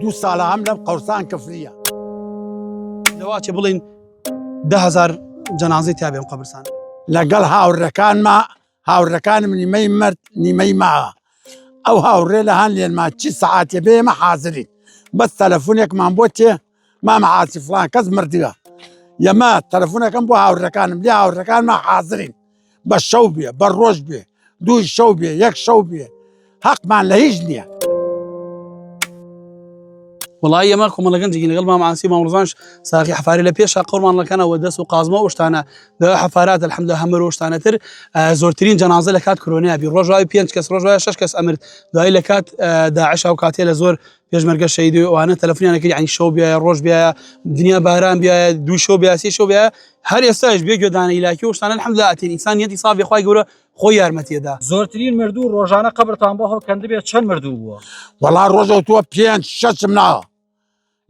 2 ساڵە هەم لەم قەورسان کفریە لەواچێ بڵین 10,000 جەنازەی تیا بێ ئەم قەبرستانە لەگەڵ هاوڕەکانم نیمەی مرد نیمەی ماوە ئەو هاوڕێ لە هەن لێنما چی سەعاتێ بێ ئێمە حازرین بەس تەلەفۆنێکمان بۆ تێ مامە عاسی فڵان کەس مردووە یەمە تەلەفۆنەکەم بۆ هاوڕەکانم لێ هاوڕەکانمان حازرین بە شەو بێ بە ڕۆژ بێ 2 شەو بێ 1 شەو بێ حەقمان لە هیچ نییە وڵی ئەمە کۆمەڵەکەنجی لەگەڵ مام عاسی مامڕزانش ساقی حفاری لە پێشا قڕمانڵەکەنەوە دەست و قازمە و شتانە دەوای حفارات الحەمدە هەمەرۆ شتانەتر زۆرترین جەنازە لە کات کۆرۆنای بی ڕۆژاوی 5 کەس ڕۆژوای 6 کەس ئەمرد دوای لە کات داعش ئەو کاتێ لە زۆر پێشمەرگە شەیدی ئەوانە تەلەفۆنیانەکە یعنی شەو بیایە ڕۆژ بیایە دنیا باران بیایە 2 شەو بیایە 3 شەو بیایە هەر ئێستاش بێ گوێدانە ئیلاکی و شتانە الحەمدە ئەتین ئینسانیەتی ساڵی خوای گەورە خۆی یارمەتیەدا زۆرترین مردوو ڕۆژانە قەبرتان بۆ هەڵکەندە بێت چەند مردوو بووە وەڵا ڕۆژە تۆ 5 6 ناوە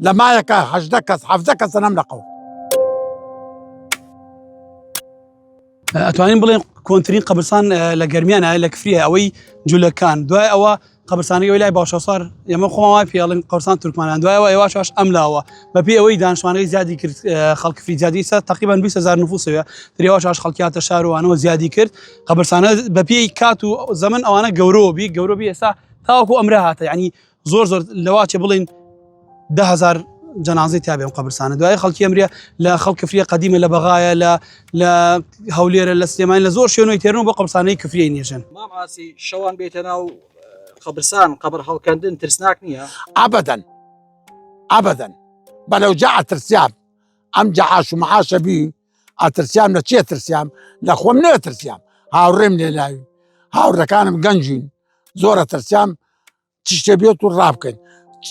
لە مایەکە 18 کەس 17 کەسە نەم لە قەوت ئەتوانین بڵێن کۆنترین قەبرستان لە گەرمیانە لە کفریە ئەوەی جوولەکان دوای ئەوە قەبرستانی ئەوەی لای باوشەسار ئێمە خۆماوای پێڵین قەبرستان تورکمانیان دوایەوە ئێواشاش ئەملاوە بەپێی ئەوەی دانیشتوانەکەی زیادی کرد خەڵک کفری زیادی سە تقریبا 20,000 نفوسەوە تریەوەشاش خەڵکیاتە شارەوانەوە زیادی کرد قەبرستانە بەپێی کات و زەمن ئەوانە گەورەوە ئێستا تاوەکو ئەمرە هاتە یعنی زۆر لەواچێ بڵین 10,000 جەنازەی تیا بێ ئەم قەبرستانە دوای خەڵکی ئەمرە لە خەڵک کفریە قەدیمە لە بەغایە لە هەولێرە لە سلێمانی لە زۆر شوێنەوەی تێرن بۆ قەبرستانەی کفریەی نێژن مام عاسی شەوان بێتە ناو قەبرستان قەبر هەڵکەندن ترسناک نییە ئابەدەن بەلەو جا ئەترسیام ئەم جا عاش و مەعاشە بی ئەترسیام لە چێ ترسیام لە خۆم نەترسیام هاوڕێم لێلاوی هاوڕەکانم گەنجین زۆرە ترسیام چ شتێ بێت و ڕابکەین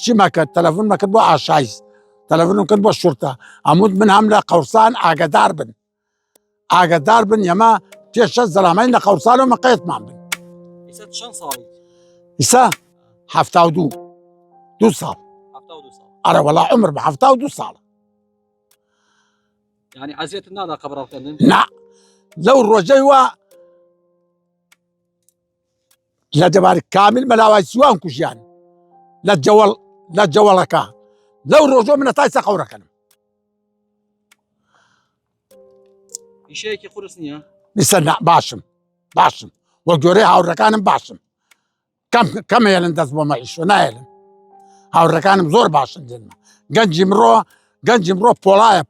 چی مەکرد تەلەفۆن مەکرد بۆ ئاشایست تەلەفۆنم کرد بۆ شورتە ئەمود من هەم لە قەورسان ئاگادار بن ئێمە پێشە زەلامەی لە قەورسان و مەقەیەتمان بن چەند ساڵی ئیسا 72 ساڵ ئەرە وەڵا عمر بە 72 ساڵە یعنی عەزیەتت نادا قەبر هەڵکەندن نا لەو ڕۆژەی وە لە دەبارەی کامل مەلاوای سوان کوژیان لە جەوەڵەکە لەو ڕۆژۆ منە تایسە قەورەکەنم ئیشەیەکی قورس نییە میسە باشم وە گۆرەی هاوڕەکانم باشم کەم هێلن دەست بۆ مەعیشۆ نایێلن هاوڕەکانم زۆر باشن دێنمە گەنجی مرۆ پۆڵایە